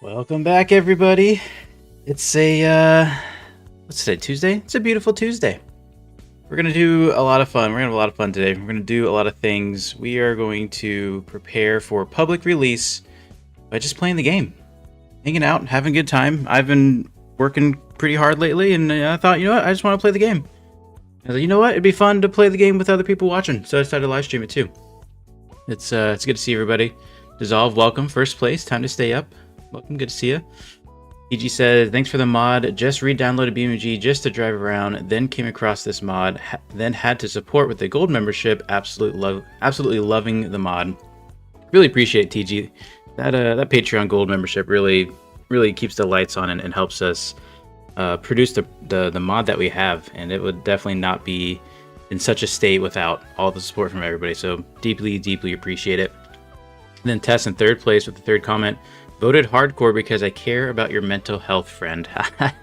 Welcome back, everybody. It's what's today? Tuesday? It's a beautiful Tuesday. We're gonna do a lot of fun. We're gonna have a lot of fun today. We're gonna do a lot of things. We are going to prepare for public release by just playing the game, hanging out, having a good time. I've been working pretty hard lately, and I thought, you know what? I just want to play the game. I was like, you know what? It'd be fun to play the game with other people watching, so I decided to live stream it too. It's good to see everybody. Dissolve, welcome. First place. Time to stay up. Welcome, good to see you. PG says, thanks for the mod. Just re-downloaded BeamNG just to drive around, then came across this mod, then had to support with the gold membership. Absolutely loving the mod. Really appreciate TG. That Patreon gold membership really keeps the lights on and helps us produce the mod that we have, and it would definitely not be in such a state without all the support from everybody. So deeply appreciate it. And then Tess in third place with the third comment. Voted hardcore because I care about your mental health, friend. I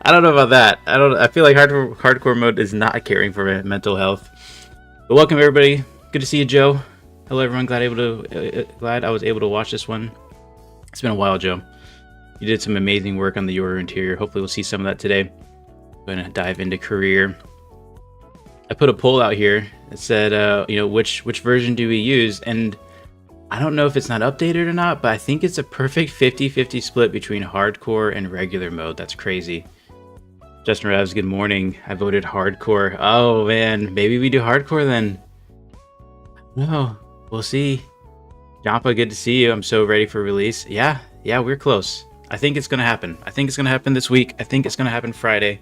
don't know about that. I feel like hardcore mode is not caring for my mental health. But welcome everybody. Good to see you, Joe. Hello everyone. Glad I was able to watch this one. It's been a while, Joe. You did some amazing work on the Yoru interior. Hopefully we'll see some of that today. I'm gonna dive into career. I put a poll out here that said, which version do we use? And I don't know if it's not updated or not, but I think it's a perfect 50-50 split between hardcore and regular mode. That's crazy. Justin Ravs, good morning. I voted hardcore. Oh man, maybe we do hardcore then. No, we'll see. Jampa, good to see you. I'm so ready for release. Yeah, we're close. I think it's gonna happen. I think it's gonna happen this week. I think it's gonna happen Friday.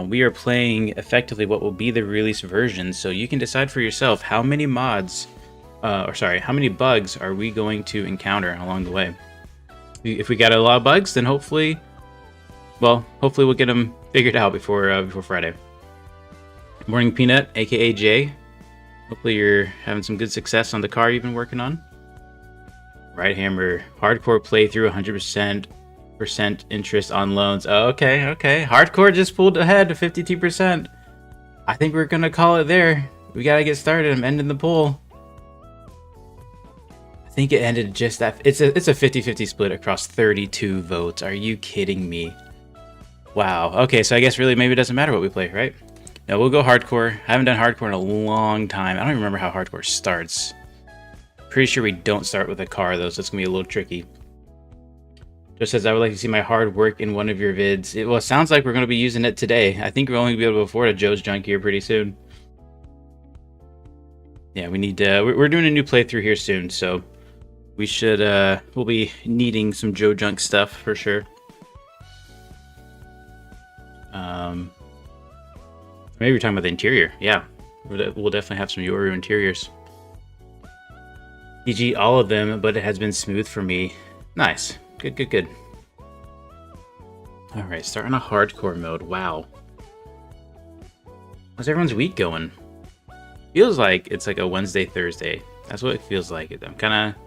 We are playing effectively what will be the release version, so you can decide for yourself how many mods how many bugs are we going to encounter along the way. If we got a lot of bugs, then hopefully we'll get them figured out before Friday. Morning Peanut, aka Jay. Hopefully you're having some good success on the car you've been working on. Right Hammer, hardcore playthrough, 100% interest on loans. Oh, okay. Hardcore just pulled ahead to 52%. I think we're gonna call it there. We gotta get started. I'm ending the poll. I think it ended just that. It's a 50-50 split across 32 votes. Are you kidding me? Wow. Okay, so I guess really maybe it doesn't matter what we play, right? No, we'll go hardcore. I haven't done hardcore in a long time. I don't even remember how hardcore starts. Pretty sure we don't start with a car though, so it's gonna be a little tricky. Just says, I would like to see my hard work in one of your vids. It sounds like we're gonna be using it today. I think we're only gonna be able to afford a Joe's Junk here pretty soon. Yeah, we need we're doing a new playthrough here soon, so we should, we'll be needing some Joe Junk stuff for sure. Maybe we're talking about the interior. Yeah, we'll definitely have some Yoru interiors. PG, all of them, but it has been smooth for me. Nice. Good. All right, starting a hardcore mode. Wow. How's everyone's week going? Feels like it's like a Wednesday, Thursday. That's what it feels like. I'm kind of...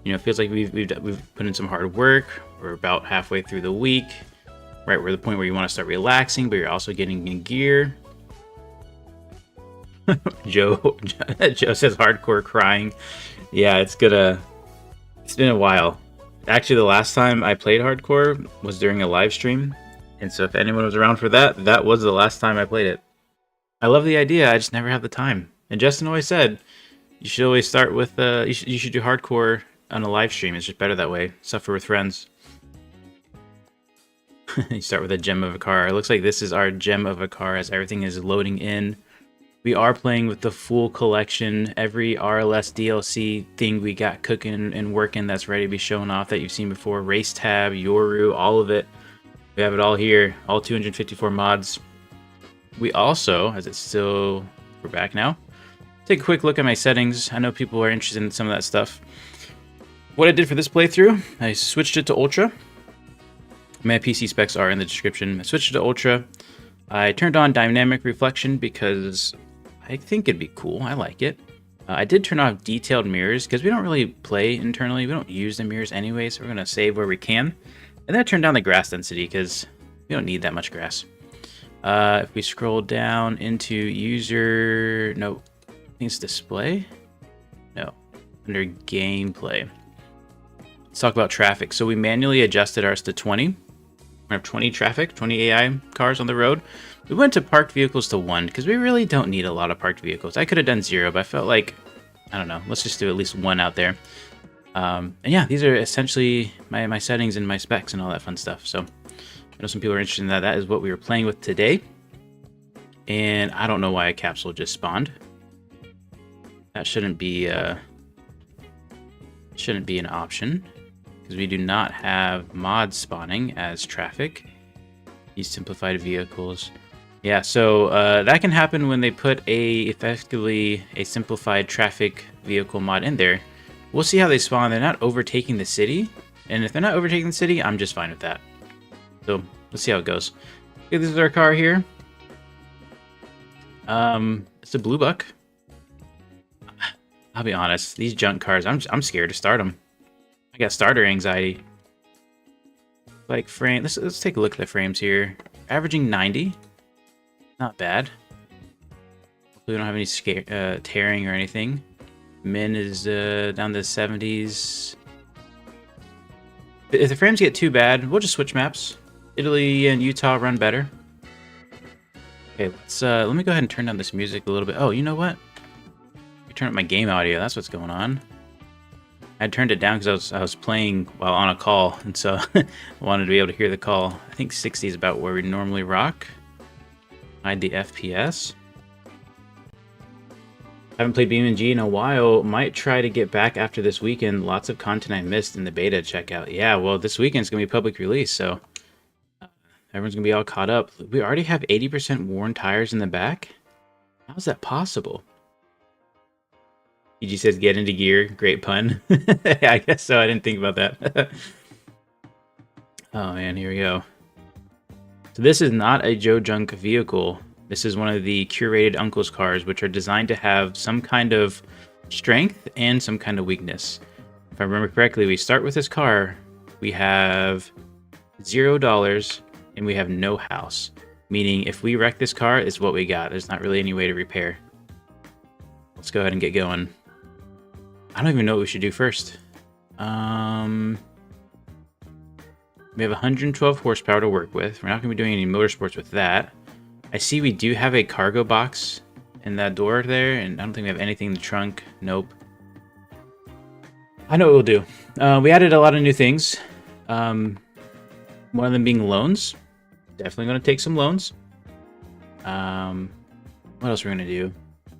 it feels like we've put in some hard work. We're about halfway through the week. Right, we're at the point where you want to start relaxing, but you're also getting in gear. Joe says hardcore crying. Yeah, it's been a while. Actually, the last time I played hardcore was during a live stream. And so if anyone was around for that, that was the last time I played it. I love the idea, I just never have the time. And Justin always said, you should always start with, you should do hardcore on a live stream. It's just better that way. Suffer with friends. You start with a gem of a car. It looks like this is our gem of a car as everything is loading in. We are playing with the full collection. Every RLS DLC thing we got cooking and working that's ready to be shown off that you've seen before. Race tab, Yoru, all of it. We have it all here. All 254 mods. We also, we're back now. Take a quick look at my settings. I know people are interested in some of that stuff. What I did for this playthrough, I switched it to Ultra. My PC specs are in the description. I switched it to Ultra. I turned on dynamic reflection because I think it'd be cool. I like it. I did turn off detailed mirrors because we don't really play internally. We don't use the mirrors anyway, so we're going to save where we can. And then I turned down the grass density because we don't need that much grass. If we scroll down into user... No, I think it's display? No, under gameplay. let's talk about traffic. So we manually adjusted ours to 20. We have 20 traffic, 20 AI cars on the road. We went to parked vehicles to 1 because we really don't need a lot of parked vehicles. I could have done 0, but I felt like, I don't know, let's just do at least 1 out there. And yeah, these are essentially my settings and my specs and all that fun stuff. So I know some people are interested in that. That is what we were playing with today. And I don't know why a capsule just spawned. That shouldn't be an option because we do not have mod spawning as traffic. These simplified vehicles. Yeah, so that can happen when they put effectively a simplified traffic vehicle mod in there. We'll see how they spawn. They're not overtaking the city. And if they're not overtaking the city, I'm just fine with that. So let's see how it goes. Okay, this is our car here. It's a blue buck. I'll be honest, these junk cars, I'm scared to start them. I got starter anxiety. Like frame, let's take a look at the frames here. Averaging 90. Not bad. We don't have any tearing or anything. Min is down to the 70s. If the frames get too bad, we'll just switch maps. Italy and Utah run better. Okay, let me go ahead and turn down this music a little bit. Oh, you know what? I turn up my game audio. That's what's going on. I turned it down because I was playing while on a call, and so I wanted to be able to hear the call. I think 60 is about where we normally rock. Hide the FPS. Haven't played BeamNG in a while. Might try to get back after this weekend. Lots of content I missed in the beta checkout. Yeah, well, this weekend's going to be public release, so everyone's going to be all caught up. We already have 80% worn tires in the back? How is that possible? EG says, get into gear. Great pun. Yeah, I guess so. I didn't think about that. Oh, man, here we go. So this is not a Joe Junk vehicle. This is one of the curated Uncle's cars, which are designed to have some kind of strength and some kind of weakness. If I remember correctly, we start with this car, we have $0 and we have no house. Meaning if we wreck this car, it's what we got. There's not really any way to repair. Let's go ahead and get going. I don't even know what we should do first. We have 112 horsepower to work with. We're not going to be doing any motorsports with that. I see we do have a cargo box in that door there, and I don't think we have anything in the trunk. Nope. I know what we'll do. We added a lot of new things. One of them being loans. Definitely going to take some loans. What else we're going to do?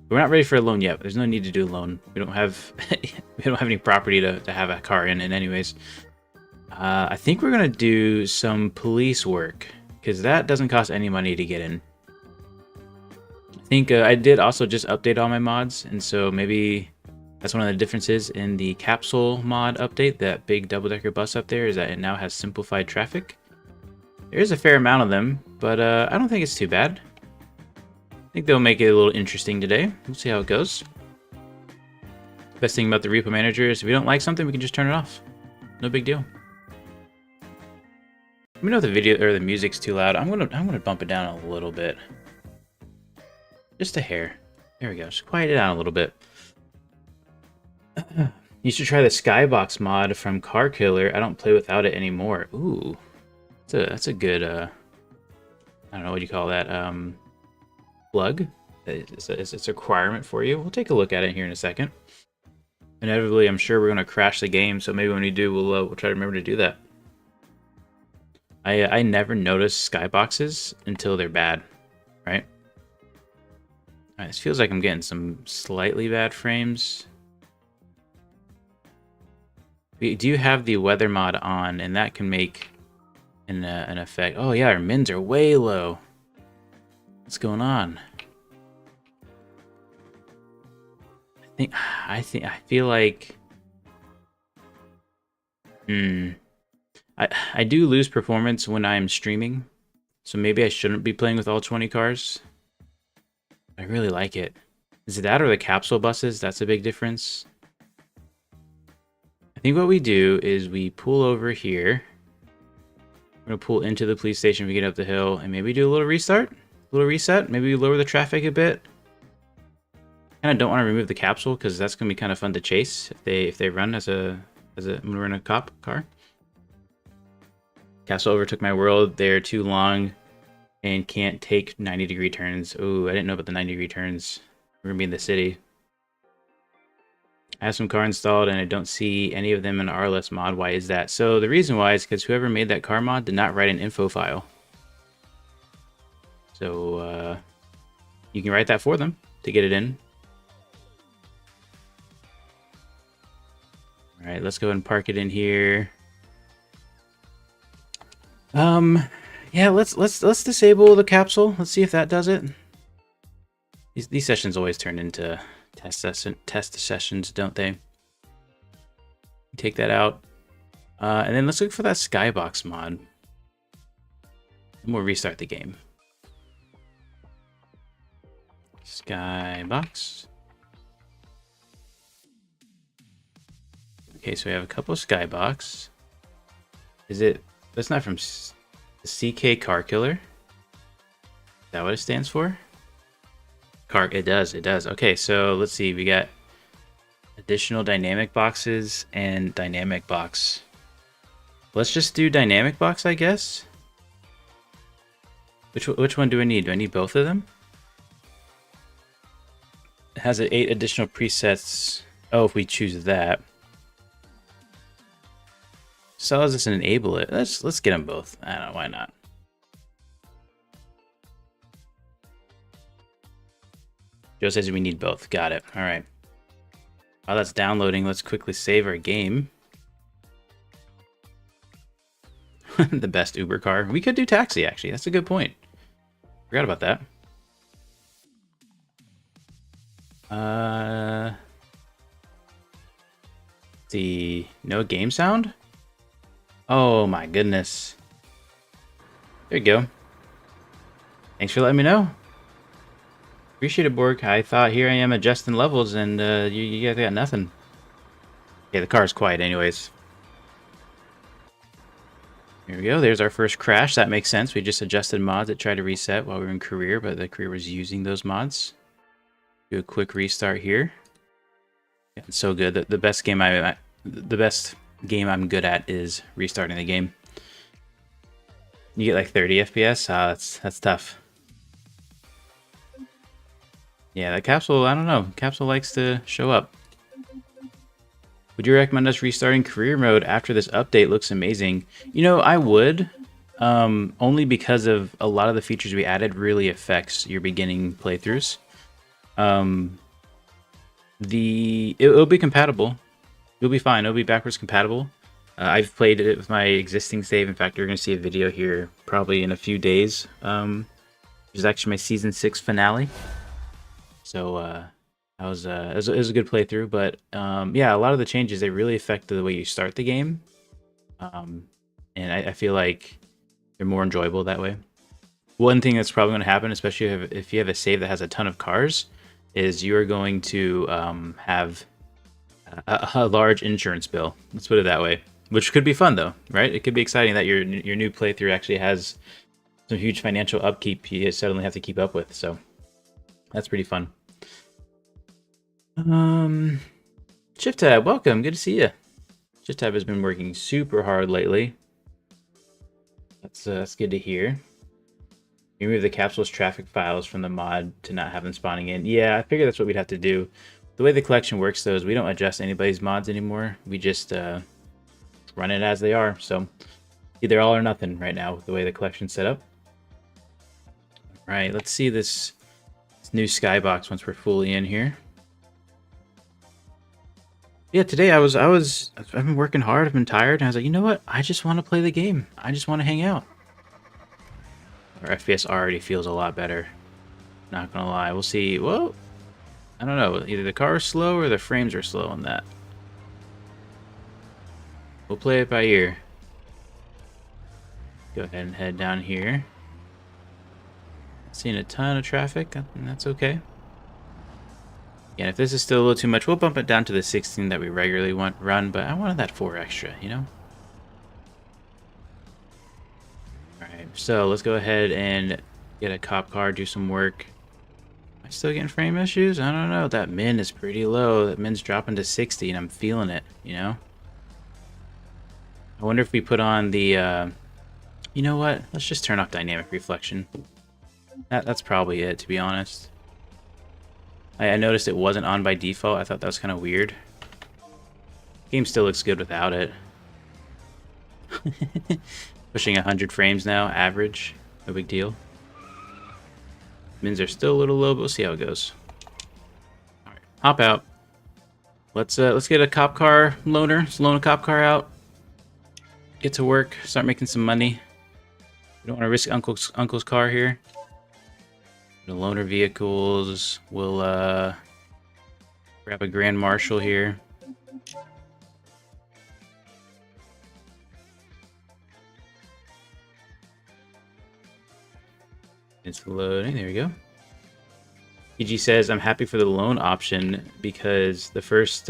We're not ready for a loan yet. There's no need to do a loan. We don't have any property to have a car in anyways. I think we're going to do some police work because that doesn't cost any money to get in. I think I did also just update all my mods, and so maybe that's one of the differences in the capsule mod update. That big double-decker bus up there is that it now has simplified traffic. There is a fair amount of them, but I don't think it's too bad. I think they'll make it a little interesting today. We'll see how it goes. Best thing about the repo manager is if we don't like something, we can just turn it off. No big deal. Let me know if the video or the music's too loud. I'm gonna bump it down a little bit. Just a hair. There we go. Just quiet it down a little bit. You should try the Skybox mod from Car Killer. I don't play without it anymore. Ooh. That's a good I don't know what you call that. Plug. It's a requirement for you. We'll take a look at it here in a second. Inevitably, I'm sure we're gonna crash the game, so maybe when we do, we'll try to remember to do that. I never notice skyboxes until they're bad, right? All right, this feels like I'm getting some slightly bad frames. We do have the weather mod on, and that can make an effect. Oh yeah, our mins are way low. What's going on? I feel like I do lose performance when I'm streaming, so maybe I shouldn't be playing with all 20 cars. I really like it. Is it that or the capsule buses? That's a big difference. I think what we do is we pull over here. We're gonna pull into the police station. We get up the hill and maybe do a little restart, a little reset. Maybe we lower the traffic a bit. Kind of don't want to remove the capsule because that's gonna be kind of fun to chase if they run as a As a, when we're in a cop car. Castle overtook my world. They're too long and can't take 90-degree turns. Ooh, I didn't know about the 90-degree turns. We're gonna be in the city. I have some car installed and I don't see any of them in the RLS mod. Why is that? So the reason why is because whoever made that car mod did not write an info file. So you can write that for them to get it in. All right, let's go ahead and park it in here. Yeah, let's disable the capsule. Let's see if that does it. These sessions always turn into test sessions, don't they? Take that out. And then let's look for that skybox mod. And we'll restart the game. Skybox. Okay, so we have a couple of skybox. Is it... That's not from the CK Car Killer? Is that what it stands for? It does. Okay, so let's see. We got additional dynamic boxes and dynamic box. Let's just do dynamic box, I guess. Which one do I need? Do I need both of them? It has 8 additional presets. Oh, if we choose that. So allows us to enable it. Let's get them both. I don't know, why not? Joe says we need both. Got it. All right. While that's downloading, let's quickly save our game. The best Uber car. We could do taxi, actually. That's a good point. Forgot about that. The no game sound? Oh my goodness. There you go. Thanks for letting me know. Appreciate it, Borg. I thought here I am adjusting levels and you guys got nothing. Yeah, the car's quiet anyways. Here we go. There's our first crash. That makes sense. We just adjusted mods that tried to reset while we were in career, but the career was using those mods. Do a quick restart here. Yeah, it's so good. The best game I'm good at is restarting the game. You get like 30 FPS. That's tough. Yeah, that capsule, I don't know. Capsule likes to show up. Would you recommend us restarting career mode after this update? Looks amazing. You know, I would. Only because of a lot of the features we added really affects your beginning playthroughs. It'll be compatible. You'll be fine. It'll be backwards compatible. I've played it with my existing save. In fact, you're going to see a video here probably in a few days. Which is actually my season 6 finale. So it was a good playthrough. But yeah, a lot of the changes, they really affect the way you start the game. And I feel like they're more enjoyable that way. One thing that's probably going to happen, especially if you have a save that has a ton of cars, is you're going to have a large insurance bill. Let's put it that way. Which could be fun though, right? It could be exciting that your new playthrough actually has some huge financial upkeep you suddenly have to keep up with. So that's pretty fun. Shift Tab, welcome. Good to see you. Shift Tab has been working super hard lately. That's good to hear. You remove the capsule's traffic files from the mod to not have them spawning in. Yeah, I figured that's what we'd have to do. The way the collection works, though, is we don't adjust anybody's mods anymore. We just run it as they are. So either all or nothing right now with the way the collection's set up. All right, let's see this new skybox once we're fully in here. Yeah, today I've been working hard. I've been tired, and I was like, you know what? I just want to play the game. I just want to hang out. Our FPS already feels a lot better. Not gonna lie. We'll see. Well, I don't know. Either the car is slow or the frames are slow on that. We'll play it by ear. Go ahead and head down here. Seeing a ton of traffic, and that's okay. Again, if this is still a little too much, we'll bump it down to the 16 that we regularly run, but I wanted that 4 extra, you know? Alright, so let's go ahead and get a cop car, do some work. Am I still getting frame issues? I don't know. That min is pretty low. That min's dropping to 60, and I'm feeling it, you know? I wonder if we put on the, you know what? Let's just turn off dynamic reflection. That's probably it, to be honest. I noticed it wasn't on by default. I thought that was kind of weird. Game still looks good without it. Pushing 100 frames now, average. No big deal. Mins are still a little low, but we'll see how it goes. All right, hop out. Let's get a cop car loaner. Let's loan a cop car out. Get to work. Start making some money. We don't want to risk Uncle's car here. The loaner vehicles. We'll grab a Grand Marshal here. It's loading. There we go. PG says, "I'm happy for the loan option because the first,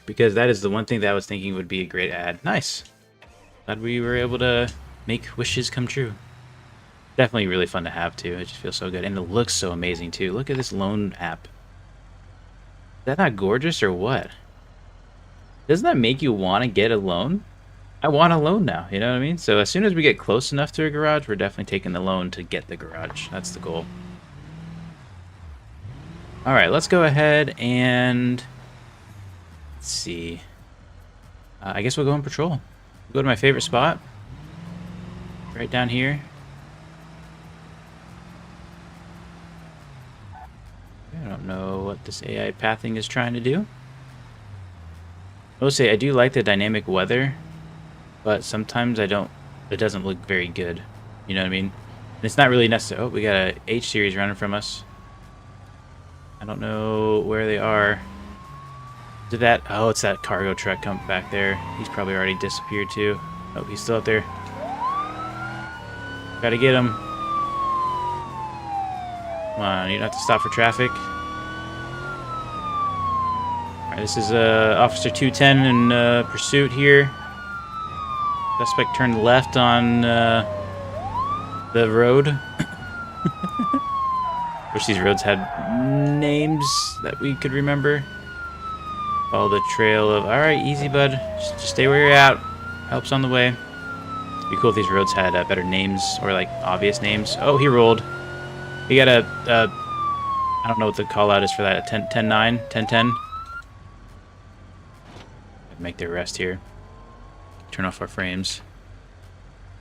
because that is the one thing that I was thinking would be a great ad." Nice. Glad we were able to make wishes come true. Definitely really fun to have too. It just feels so good, and it looks so amazing too. Look at this loan app. Is that not gorgeous or what? Doesn't that make you want to get a loan? I want a loan now, you know what I mean? So as soon as we get close enough to a garage, we're definitely taking the loan to get the garage. That's the goal. All right, let's go ahead and let's see. I guess we'll go on patrol. We'll go to my favorite spot, right down here. I don't know what this AI pathing is trying to do. I will say I do like the dynamic weather, but sometimes I don't. It doesn't look very good. You know what I mean? And it's not really necessary. Oh, we got a H series running from us. I don't know where they are. Did that? Oh, it's that cargo truck coming back there. He's probably already disappeared too. Oh, he's still out there. Gotta get him. Come on, you don't have to stop for traffic. Alright, this is Officer 210 in pursuit here. Suspect turned left on the road. Wish these roads had names that we could remember. Follow the trail of... Alright, easy, bud. Just stay where you're at. Help's on the way. It'd be cool if these roads had better names, or like obvious names. Oh, he rolled. He got a... I don't know what the call out is for that. A 10-9? 10-10? Make the arrest here. Turn off our frames.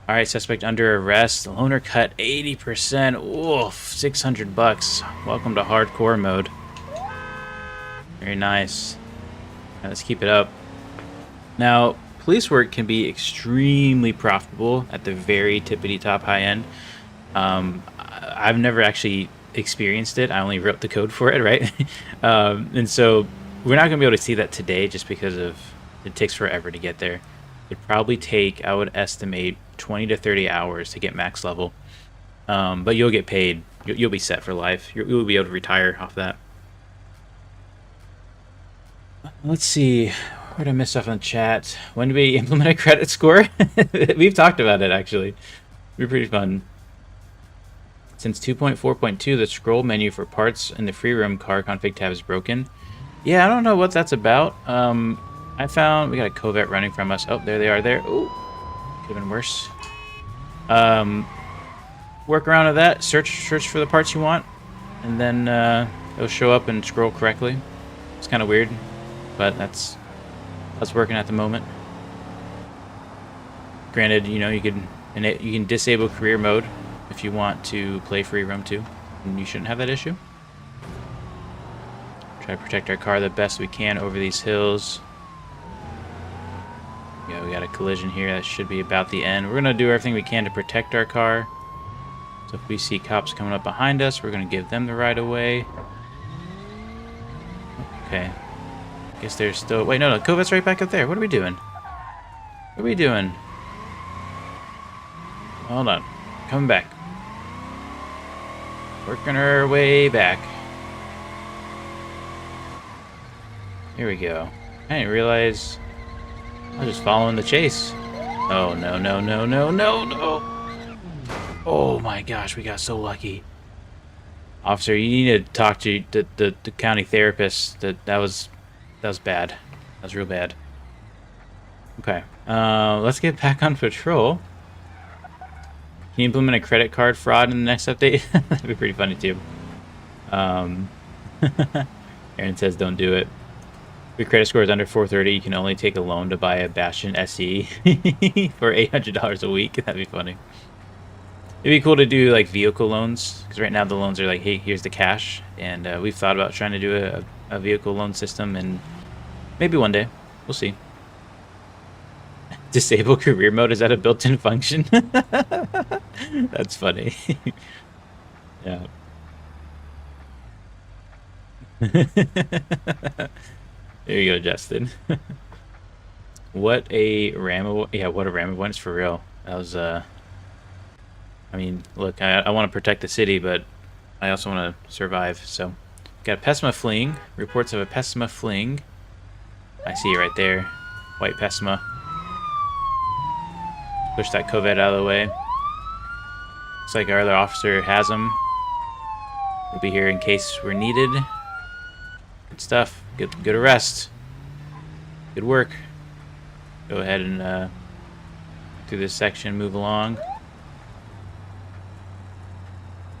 Alright, suspect under arrest. The loaner cut 80%. Oof, 600 bucks. Welcome to hardcore mode. Very nice. Now, let's keep it up. Now, police work can be extremely profitable at the very tippity top high end. I've never actually experienced it. I only wrote the code for it, right? And so we're not going to be able to see that today just because of it takes forever to get there. It'd probably take, I would estimate, 20 to 30 hours to get max level. But you'll get paid. You'll be set for life. You'll be able to retire off that. Let's see. Where did I miss stuff in the chat? When do we implement a credit score? We've talked about it, actually. It'd be pretty fun. Since 2.4.2, the scroll menu for parts in the free roam car config tab is broken. Yeah, I don't know what that's about. I found we got a Covette running from us. Oh, there they are there. Ooh, could have been worse. Work around with that. Search for the parts you want, and then it'll show up and scroll correctly. It's kind of weird, but that's working at the moment. Granted, you know, you can disable career mode if you want to play free roam too, and you shouldn't have that issue. Try to protect our car the best we can over these hills. Yeah, we got a collision here. That should be about the end. We're going to do everything we can to protect our car. So if we see cops coming up behind us, we're going to give them the right of way. Okay. Guess there's still... Wait, no, Covette's right back up there. What are we doing? What are we doing? Hold on. Coming back. Working our way back. Here we go. I didn't realize... I was just following the chase. Oh, no, no, no, no, no, no. Oh my gosh, we got so lucky. Officer, you need to talk to the county therapist. That was bad. That was real bad. Okay. Let's get back on patrol. Can you implement a credit card fraud in the next update? That'd be pretty funny too. Aaron says don't do it. If your credit score is under 430, you can only take a loan to buy a Bastion SE for $800 a week. That'd be funny. It'd be cool to do like vehicle loans, because right now the loans are like, hey, here's the cash, and we've thought about trying to do a vehicle loan system, and maybe one day. We'll see. Disable career mode, is that a built-in function? That's funny. Yeah. There you go, Justin. What a RAM, yeah, what a RAM avoidance for real. That was, I mean, look, I want to protect the city, but I also want to survive, so. Got a Pessima fleeing. Reports of a Pessima fleeing. I see it right there. White Pessima. Push that Covette out of the way. Looks like our other officer has him. We'll be here in case we're needed. Good stuff. Good arrest. Good work. Go ahead and through this section, move along.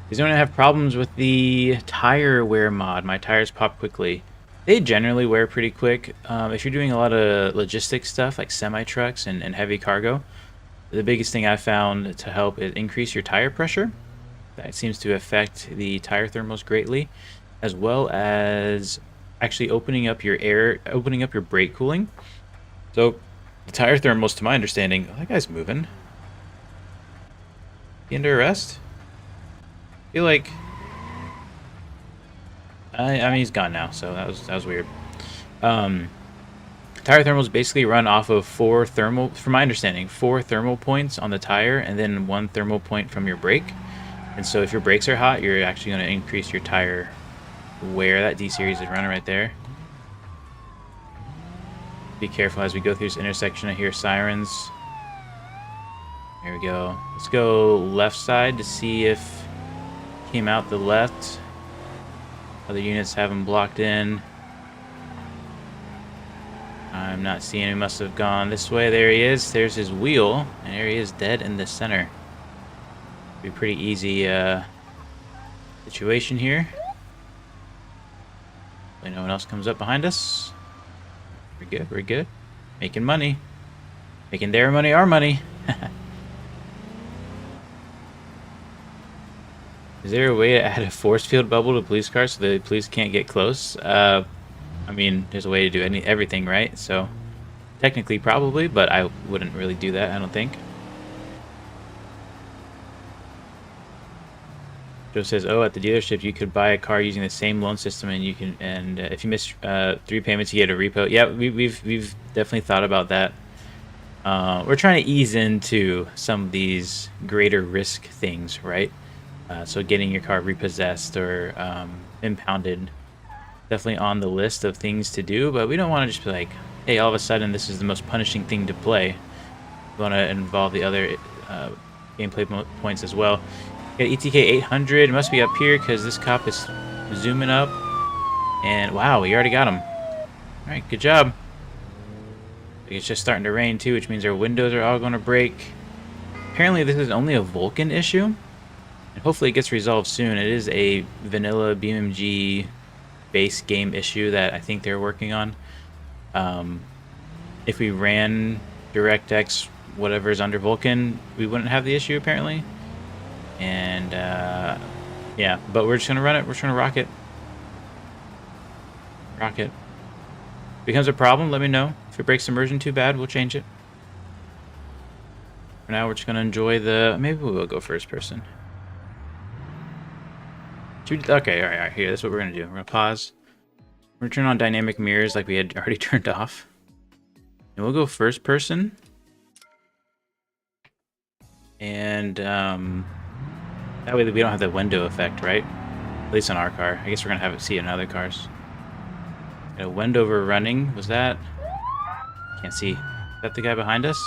These don't have problems with the tire wear mod. My tires pop quickly. They generally wear pretty quick. If you're doing a lot of logistics stuff like semi-trucks and heavy cargo, the biggest thing I found to help is increase your tire pressure. That seems to affect the tire thermals greatly, as well as actually opening up your brake cooling. So the tire thermals, to my understanding, oh, that guy's moving. He under arrest? I feel like I mean he's gone now, so that was weird. Tire thermals basically run off of from my understanding, 4 thermal points on the tire and then 1 thermal point from your brake. And so if your brakes are hot, you're actually going to increase your tire wear. That D-Series is running right there. Be careful as we go through this intersection. I hear sirens. There we go. Let's go left side to see if came out the left. Other units have him blocked in. I'm not seeing him. He must have gone this way. There he is. There's his wheel. And there he is, dead in the center. Be a pretty easy situation here. Hopefully no one else comes up behind us. We're good. We're good. Making money. Making their money, our money. Is there a way to add a force field bubble to police cars so the police can't get close? I mean, there's a way to do everything, right? So, technically, probably, but I wouldn't really do that, I don't think. Joe says, oh, at the dealership, you could buy a car using the same loan system, and you can, and if you miss 3 payments, you get a repo. Yeah, we've definitely thought about that. We're trying to ease into some of these greater risk things, right? So getting your car repossessed or impounded, definitely on the list of things to do, but we don't want to just be like, hey, all of a sudden this is the most punishing thing to play. We want to involve the other gameplay points as well. Got ETK 800, it must be up here because this cop is zooming up, and wow, we already got him. Alright, good job. It's just starting to rain too, which means our windows are all going to break. Apparently this is only a Vulkan issue, and hopefully it gets resolved soon. It is a vanilla BeamNG base game issue that I think they're working on. If we ran DirectX whatever's under Vulkan, we wouldn't have the issue apparently. And yeah, but we're just gonna run it. We're just gonna rock it. Rock it. Becomes a problem, let me know. If it breaks immersion too bad, we'll change it. For now, we're just gonna enjoy the. Maybe we'll go first person. Okay, all right, here. That's what we're gonna do. We're gonna pause. We're gonna turn on dynamic mirrors like we had already turned off, and we'll go first person. And that way we don't have the window effect, right? At least on our car. I guess we're gonna have it see it in other cars. Got a Wendover running. Was that? Can't see. Is that the guy behind us?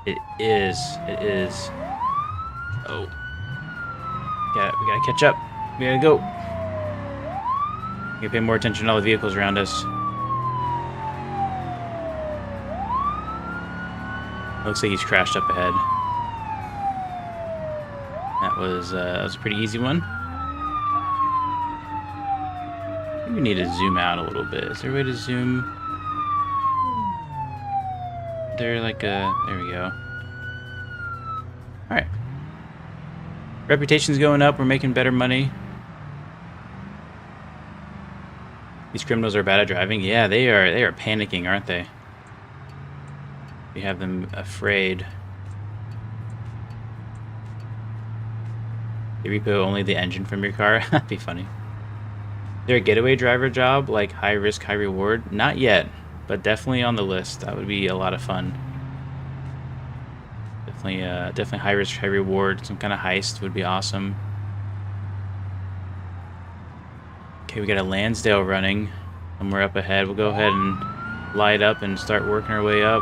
It is. It is. Oh. We gotta catch up. We gotta go. We gotta pay more attention to all the vehicles around us. Looks like he's crashed up ahead. That was a pretty easy one. I think we need to zoom out a little bit. Is there a way to zoom? There we go. Alright. Reputation's going up, we're making better money. These criminals are bad at driving. Yeah, they are panicking, aren't they? We have them afraid. They repo only the engine from your car. That'd be funny. Is there a getaway driver job, like high risk, high reward? Not yet, but definitely on the list. That would be a lot of fun. Definitely high risk, high reward. Some kind of heist would be awesome. Okay, we got a Lansdale running somewhere up ahead. We'll go ahead and light up and start working our way up.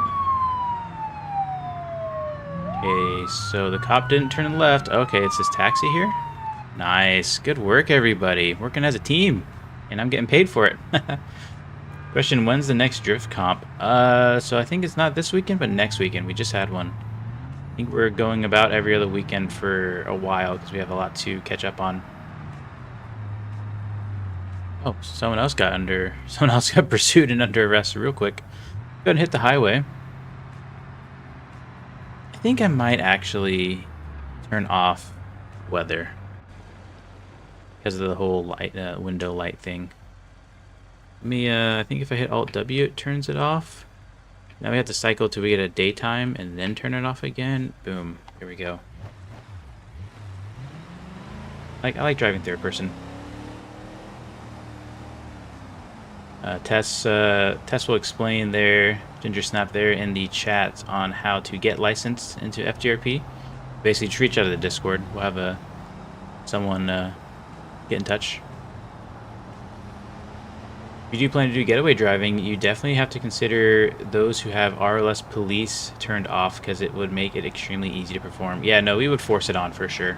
Okay, so the cop didn't turn left. Okay, it's this taxi here. Nice. Good work, everybody. Working as a team. And I'm getting paid for it. Question, when's the next drift comp? So I think it's not this weekend, but next weekend. We just had one. I think we're going about every other weekend for a while because we have a lot to catch up on. Oh, someone else got pursued and under arrest real quick. Go ahead and hit the highway. I think I might actually turn off weather because of the whole light window light thing. Let me I think if I hit Alt W it turns it off. Now we have to cycle till we get a daytime and then turn it off again. Boom. Here we go. I like driving third person. Tess will explain their Ginger Snap there in the chat on how to get licensed into FTRP. Basically, just reach out of the Discord. We'll have someone get in touch. If you do plan to do getaway driving, you definitely have to consider those who have RLS police turned off because it would make it extremely easy to perform. Yeah, no, we would force it on for sure.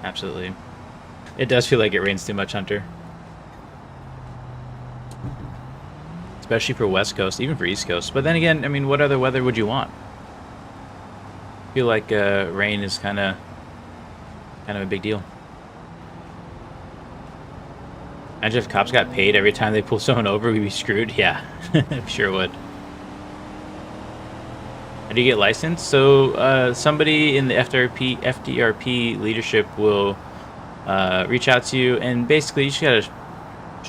Absolutely. It does feel like it rains too much, Hunter. Especially for West Coast, even for East Coast. But then again, I mean, what other weather would you want? I feel like rain is kind of a big deal. Imagine if cops got paid every time they pull someone over, we'd be screwed. Yeah, sure would. How do you get licensed? So somebody in the FDRP leadership will reach out to you, and basically you just gotta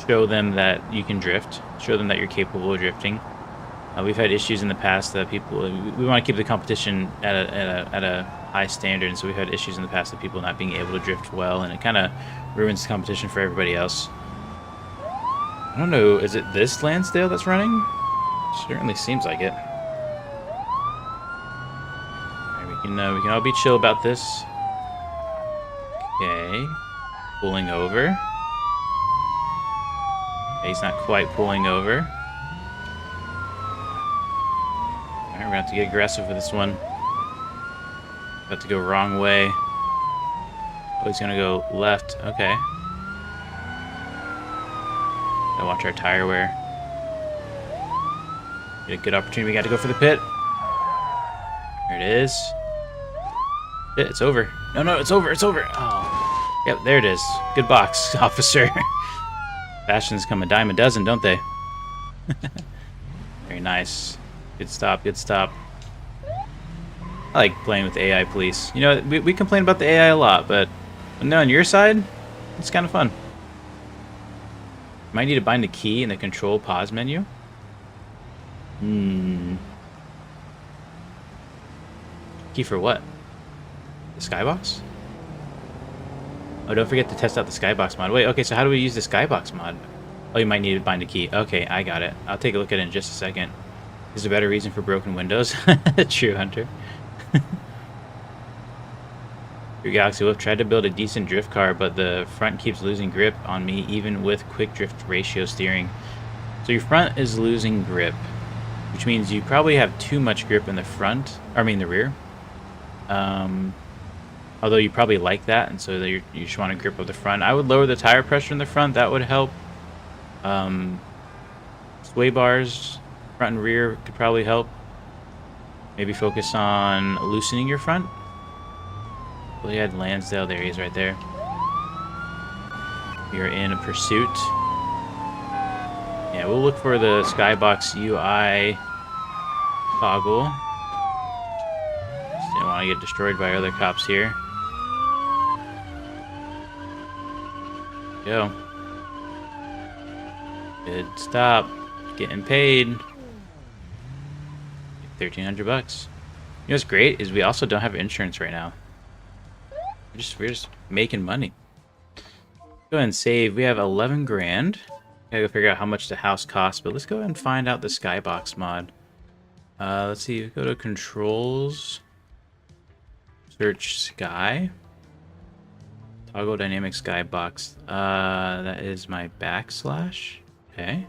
show them that you can drift, show them that you're capable of drifting. We've had issues in the past that we want to keep the competition at a high standard, and so we've had issues in the past of people not being able to drift well, and it kind of ruins the competition for everybody else. I don't know, is it this Lansdale that's running? Certainly seems like it. Right, we can all be chill about this. Okay, pulling over. Okay, he's not quite pulling over. Alright, we're gonna have to get aggressive with this one. About to go wrong way. Oh, he's gonna go left. Okay. Gotta watch our tire wear. Get a good opportunity. We got to go for the pit. There it is. It's over. No, it's over. It's over. Oh. Yep, there it is. Good box, officer. Fashions come a dime a dozen, don't they? Very nice. Good stop, good stop. I like playing with the AI police. You know, we complain about the AI a lot, but no, on your side, it's kind of fun. Might need to bind the key in the control pause menu. Key for what? The skybox? Oh, don't forget to test out the skybox mod. Wait, okay, so how do we use the skybox mod? Oh, you might need to bind a key. Okay, I got it. I'll take a look at it in just a second. Is there a better reason for broken windows? True, Hunter. Your Galaxy Wolf tried to build a decent drift car, but the front keeps losing grip on me, even with quick drift ratio steering. So your front is losing grip, which means you probably have too much grip in the front, or I mean the rear. Although you probably like that, and so that you just want to grip up the front. I would lower the tire pressure in the front. That would help. Sway bars, front and rear, could probably help. Maybe focus on loosening your front. Well, you had Lansdale. There he is right there. You're in a pursuit. Yeah, we'll look for the Skybox UI toggle. Just didn't want to get destroyed by other cops here. Go. Good stop. Getting paid. 1,300 bucks. You know what's great is we also don't have insurance right now. We're just making money. Go ahead and save. We have 11 grand. Gotta go figure out how much the house costs, but let's go ahead and find out the Skybox mod. Let's see. Go to controls. Search Sky. Toggle dynamic Skybox. That is my backslash. Okay.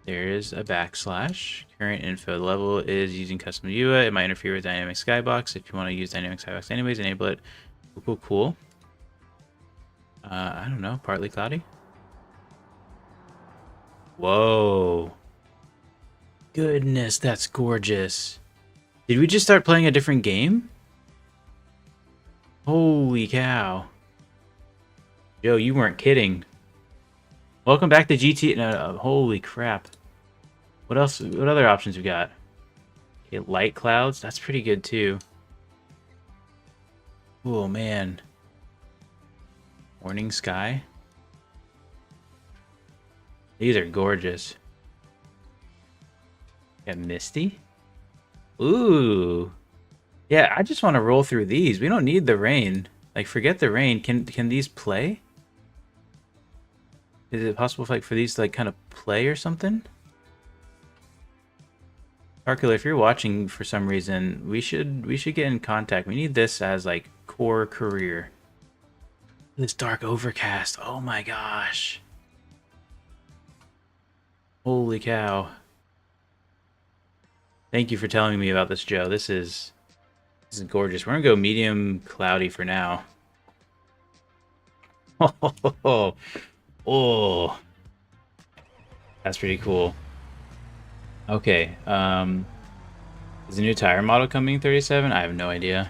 There is a backslash. Current info level is using custom UI. It might interfere with dynamic Skybox. If you want to use dynamic Skybox anyways, enable it. Cool. I don't know. Partly cloudy. Whoa. Goodness, that's gorgeous. Did we just start playing a different game? Holy cow. Yo, you weren't kidding. Welcome back to GT. No, holy crap. What else? What other options we got? Okay, light clouds. That's pretty good too. Oh man. Morning sky. These are gorgeous. Got misty. Ooh. Yeah, I just want to roll through these. We don't need the rain. Like, forget the rain. Can these play? Is it possible for these to, like, kind of play or something? Arcula, if you're watching for some reason, we should get in contact. We need this as, like, core career. This dark overcast. Oh my gosh. Holy cow. Thank you for telling me about this, Joe. This is gorgeous. We're gonna go medium cloudy for now. Oh, that's pretty cool. Okay, is the new tire model coming 37? I have no idea.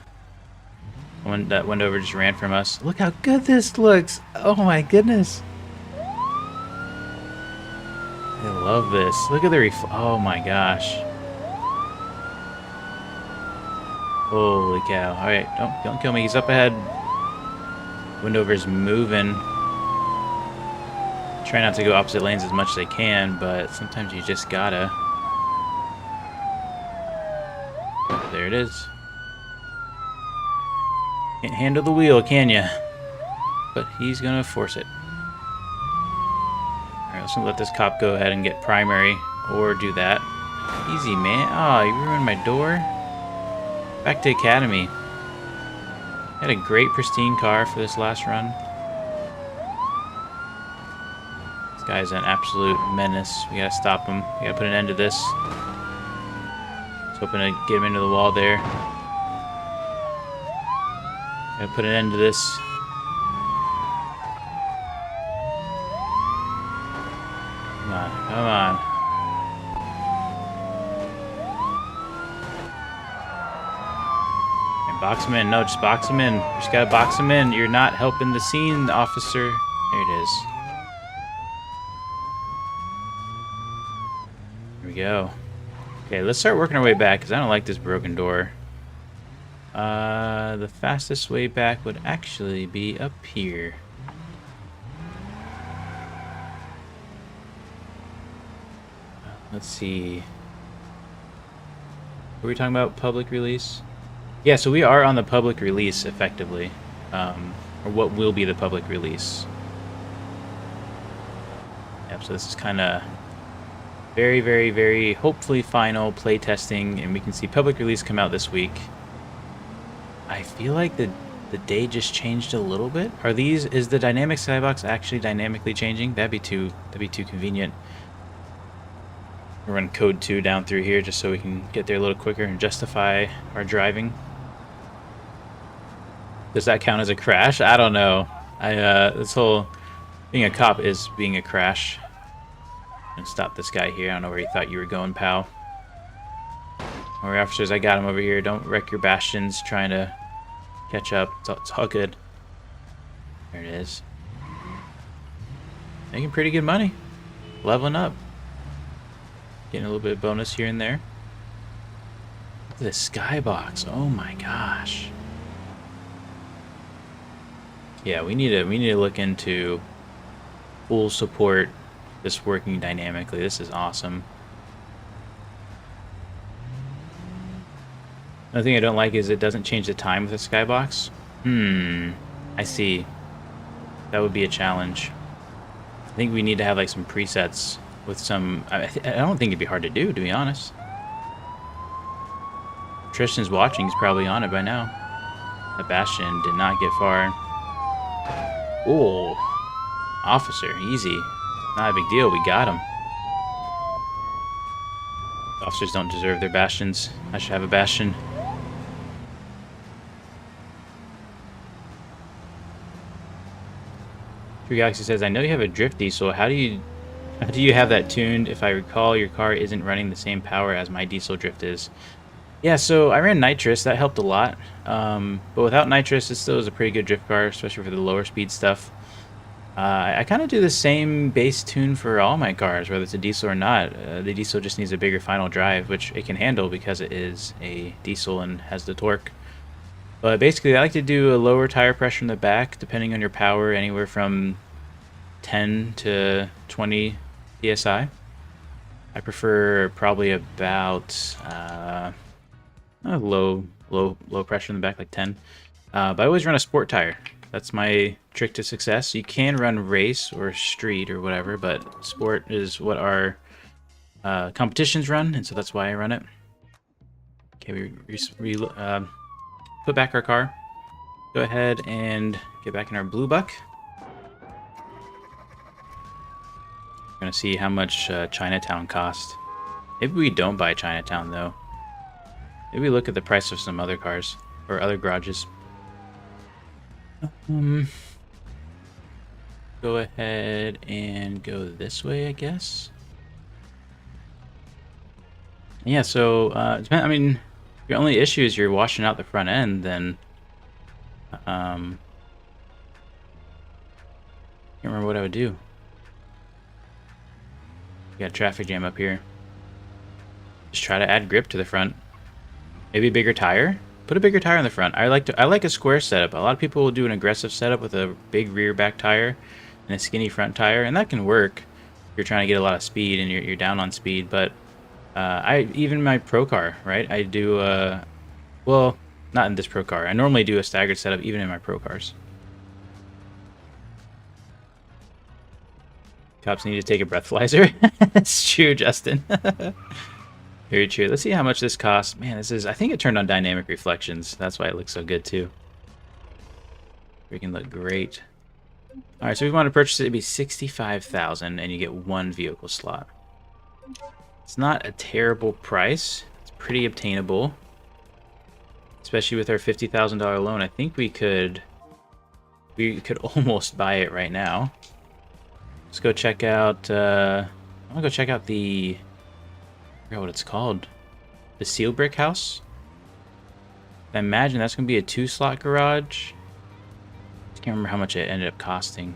One that went over just ran from us. Look how good this looks. Oh my goodness. I love this. Look at the oh my gosh. Holy cow. Alright, don't kill me. He's up ahead. Windover's moving. Try not to go opposite lanes as much as I can, but sometimes you just gotta. There it is. Can't handle the wheel, can ya? But he's gonna force it. Alright, let's let this cop go ahead and get primary, or do that. Easy, man. Oh, you ruined my door. Back to Academy. Had a great pristine car for this last run. This guy's an absolute menace. We gotta stop him. We gotta put an end to this. Just hoping to get him into the wall there. Gotta put an end to this. Come on, come on. Box him in. No, just box him in. You just gotta box him in. You're not helping the scene, officer. There it is. Here we go. Okay, let's start working our way back, because I don't like this broken door. The fastest way back would actually be up here. Let's see. Were we talking about public release? Yeah, so we are on the public release, effectively. Or what will be the public release. Yep, so this is kind of very, very, very hopefully final playtesting, and we can see public release come out this week. I feel like the day just changed a little bit. Is the dynamic skybox actually dynamically changing? That'd be too convenient. We'll run code 2 down through here just so we can get there a little quicker and justify our driving. Does that count as a crash? I don't know. This whole being a cop is being a crash. And stop this guy here. I don't know where you thought you were going, pal. Alright, officers, I got him over here. Don't wreck your bastions trying to catch up. It's all good. There it is. Making pretty good money. Leveling up. Getting a little bit of bonus here and there. Look at this skybox. Oh my gosh. Yeah, we need to look into full support, this working dynamically. This is awesome. Another thing I don't like is it doesn't change the time with the skybox. I see. That would be a challenge. I think we need to have like some presets with some... I don't think it'd be hard to do be honest. Tristan's watching, he's probably on it by now. The Bastion did not get far. Oh, officer, easy. Not a big deal, we got him. Officers don't deserve their Bastions. I should have a Bastion. True Galaxy says, I know you have a drift diesel. How do you have that tuned? If I recall, your car isn't running the same power as my diesel drift is. Yeah, so I ran nitrous. That helped a lot. But without nitrous, it still is a pretty good drift car, especially for the lower speed stuff. I kind of do the same base tune for all my cars, whether it's a diesel or not. The diesel just needs a bigger final drive, which it can handle because it is a diesel and has the torque. But basically, I like to do a lower tire pressure in the back, depending on your power, anywhere from 10 to 20 psi. I prefer probably about low pressure in the back, like 10. But I always run a sport tire. That's my trick to success. You can run race or street or whatever, but sport is what our competitions run, and so that's why I run it. Okay, we put back our car. Go ahead and get back in our blue buck. We're gonna see how much Chinatown cost. Maybe we don't buy Chinatown though. Maybe we look at the price of some other cars or other garages. Go ahead and go this way, I guess. Yeah, so I mean, if your only issue is you're washing out the front end, then can't remember what I would do. We got a traffic jam up here. Just try to add grip to the front. Maybe a bigger tire. Put a bigger tire in the front. I like a square setup. A lot of people will do an aggressive setup with a big rear back tire and a skinny front tire, and that can work if you're trying to get a lot of speed and you're down on speed. But even my pro car, right? I do well, not in this pro car. I normally do a staggered setup even in my pro cars. Cops need to take a breathalyzer. That's true, Justin. Very true. Let's see how much this costs. Man, this is... I think it turned on dynamic reflections. That's why it looks so good, too. Freaking look great. Alright, so if we want to purchase it, it'd be $65,000, and you get one vehicle slot. It's not a terrible price. It's pretty obtainable. Especially with our $50,000 loan. I think we could almost buy it right now. Let's go check out... I want to go check out the... I forgot what it's called. The Seal Brick House? I imagine that's going to be a 2-slot garage. I can't remember how much it ended up costing.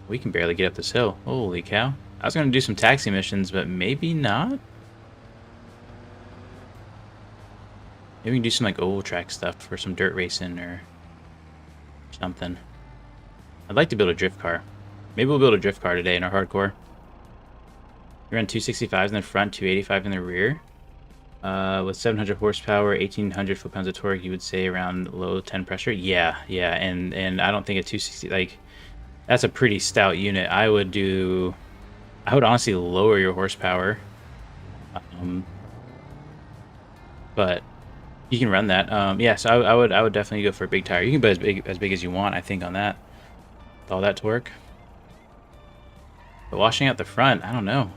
We can barely get up this hill. Holy cow. I was going to do some taxi missions, but maybe not? Maybe we can do some like oval track stuff or some dirt racing or something. I'd like to build a drift car. Maybe we'll build a drift car today in our hardcore. We run 265s in the front, 285 in the rear. With 700 horsepower, 1800 foot-pounds of torque, you would say around low 10 pressure. Yeah, and I don't think a 260, like, that's a pretty stout unit. I would honestly lower your horsepower. But you can run that. Yeah, so I would definitely go for a big tire. You can put as big as you want, I think, on that. With all that torque. But washing out the front, I don't know.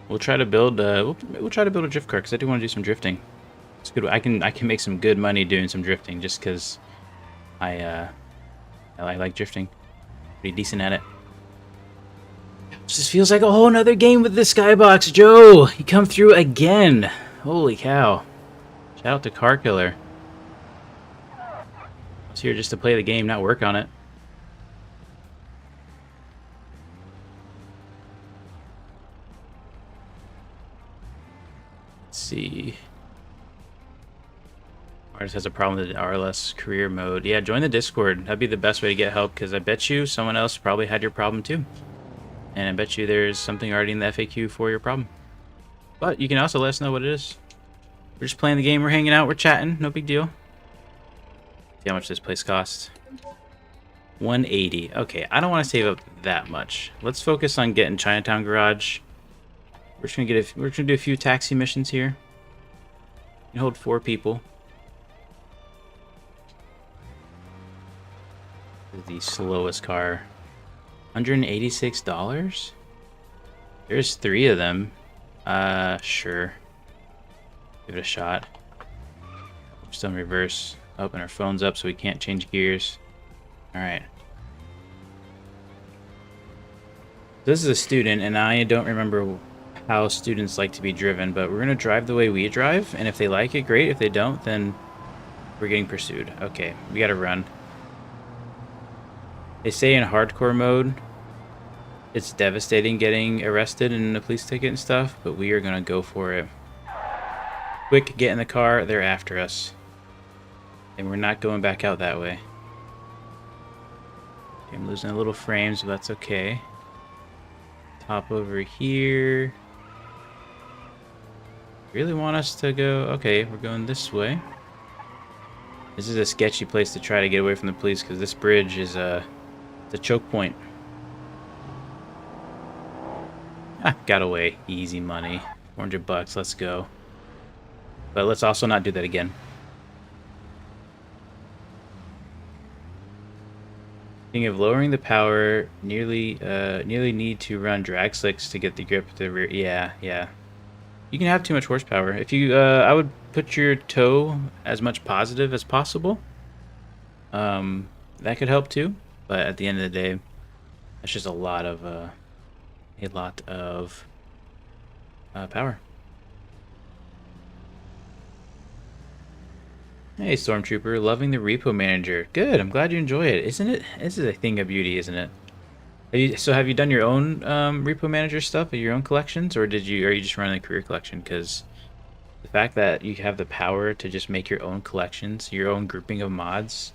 We'll try to build we'll try to build a drift car because I do want to do some drifting. It's good. I can make some good money doing some drifting just because I like drifting. Pretty decent at it. This feels like a whole nother game with the Skybox. Joe, you come through again. Holy cow. Shout out to Car Killer. I was here just to play the game, not work on it. Let's see. Artist has a problem with the RLS career mode. Yeah, join the Discord. That'd be the best way to get help, because I bet you someone else probably had your problem too. And I bet you there's something already in the FAQ for your problem. But you can also let us know what it is. We're just playing the game, we're hanging out, we're chatting, no big deal. See how much this place costs. 180. Okay, I don't want to save up that much. Let's focus on getting Chinatown Garage. We're just gonna do a few taxi missions here. You can hold 4 people. This is the slowest car. $186? There's 3 of them. Sure. Give it a shot. Just on reverse. Open our phones up so we can't change gears. Alright. This is a student, and I don't remember how students like to be driven, but we're going to drive the way we drive, and if they like it, great. If they don't, then we're getting pursued. Okay, we gotta run. They say in hardcore mode, it's devastating getting arrested and a police ticket and stuff, but we are gonna go for it. Quick, get in the car, they're after us. And we're not going back out that way. Okay, I'm losing a little frames, but that's okay. Hop over here. Really want us to go... Okay, we're going this way. This is a sketchy place to try to get away from the police, because this bridge is it's a choke point. Ah, got away. Easy money. 400 bucks, let's go. But let's also not do that again. Thinking of lowering the power, nearly need to run drag slicks to get the grip to the rear. Yeah. You can have too much horsepower. If you, I would put your toe as much positive as possible. That could help too. But at the end of the day, that's just a lot of power. Hey, Stormtrooper, loving the repo manager. Good, I'm glad you enjoy it. Isn't it? This is a thing of beauty, isn't it? Have you done your own repo manager stuff, or your own collections, or are you just running a career collection? Because the fact that you have the power to just make your own collections, your own grouping of mods,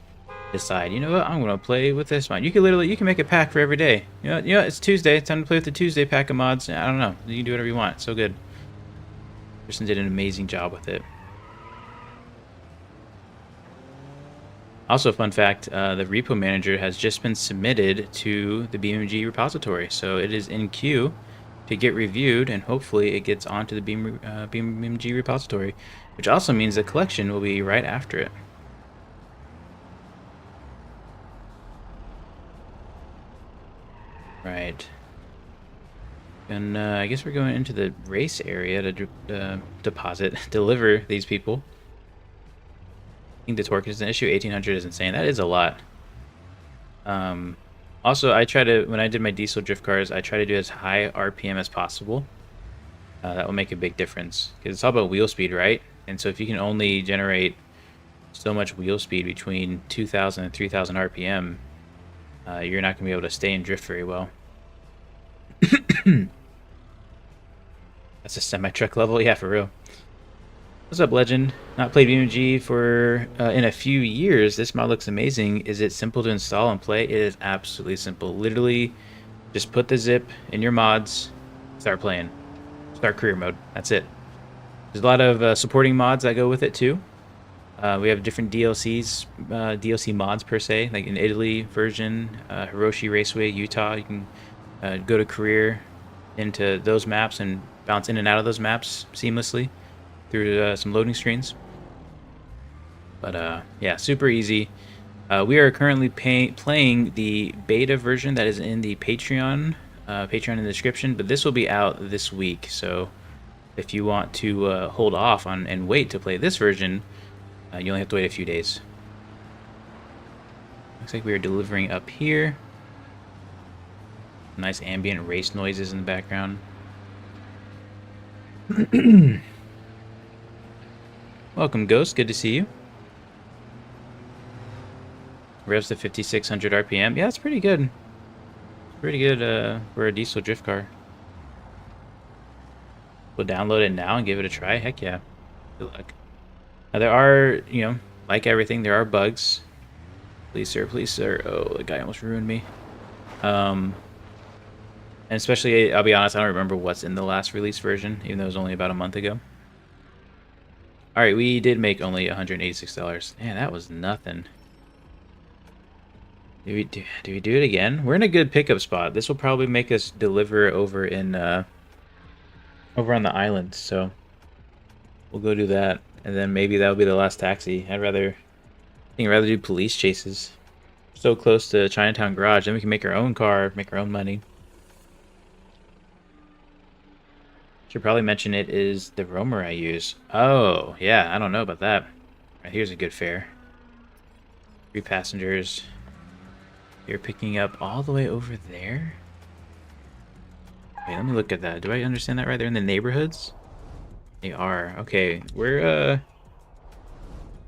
decide, you know what, I'm gonna play with this mod. You can make a pack for every day. You know, it's Tuesday. It's time to play with the Tuesday pack of mods. I don't know. You can do whatever you want. It's so good. Person did an amazing job with it. Also, fun fact, the repo manager has just been submitted to the BeamNG repository, so it is in queue to get reviewed, and hopefully it gets onto the BeamNG repository, which also means the collection will be right after it. Right. And I guess we're going into the race area to deliver these people. I think the torque is an issue. 1800 is insane. That is a lot. Also, when I did my diesel drift cars, I try to do as high RPM as possible. That will make a big difference, because it's all about wheel speed, right? And so if you can only generate so much wheel speed between 2000 and 3000 RPM, you're not going to be able to stay in drift very well. That's a semi-truck level? Yeah, for real. What's up, Legend? Not played BeamNG for in a few years. This mod looks amazing. Is it simple to install and play? It is absolutely simple. Literally, just put the zip in your mods, start playing. Start career mode. That's it. There's a lot of supporting mods that go with it too. We have different DLCs, DLC mods per se, like in Italy version, Hiroshi Raceway, Utah. You can go to career into those maps and bounce in and out of those maps seamlessly through some loading screens. But yeah, super easy. We are currently playing the beta version that is in the Patreon in the description, but this will be out this week. So if you want to hold off on and wait to play this version, you only have to wait a few days. Looks like we are delivering up here. Nice ambient race noises in the background. Welcome, Ghost. Good to see you. Revs to 5,600 RPM. Yeah, it's pretty good. Pretty good for a diesel drift car. We'll download it now and give it a try. Heck yeah. Good luck. Now there are, you know, like everything, there are bugs. Please, sir. Please, sir. Oh, the guy almost ruined me. And especially, I'll be honest, I don't remember what's in the last release version, even though it was only about a month ago. Alright, we did make only $186. Man, that was nothing. Do we do it again? We're in a good pickup spot. This will probably make us deliver over in over on the island, so we'll go do that, and then maybe that'll be the last taxi. I think I'd rather do police chases. So close to Chinatown Garage, then we can make our own car, make our own money. Should probably mention it is the roamer I use. Oh, yeah, I don't know about that. Right, here's a good fare. 3 passengers. You're picking up all the way over there? Okay, let me look at that. Do I understand that right? They're in the neighborhoods? They are. Okay, we're,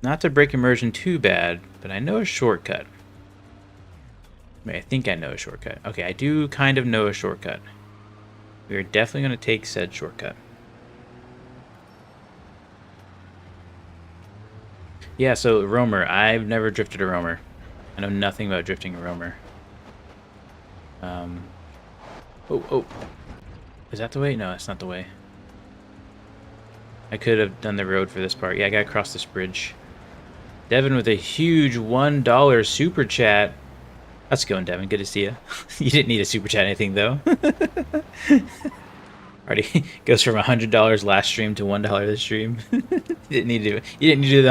not to break immersion too bad, but I know a shortcut. I think I know a shortcut. Okay, I do kind of know a shortcut. We are definitely going to take said shortcut. Yeah, so roamer. I've never drifted a roamer. I know nothing about drifting a roamer. Oh. Is that the way? No, that's not the way. I could have done the road for this part. Yeah, I gotta cross this bridge. Devin with a huge $1 super chat. How's it going, Devin? Good to see you. You didn't need a super chat anything, though. Already goes from $100 last stream to $1 this stream. You didn't need to do the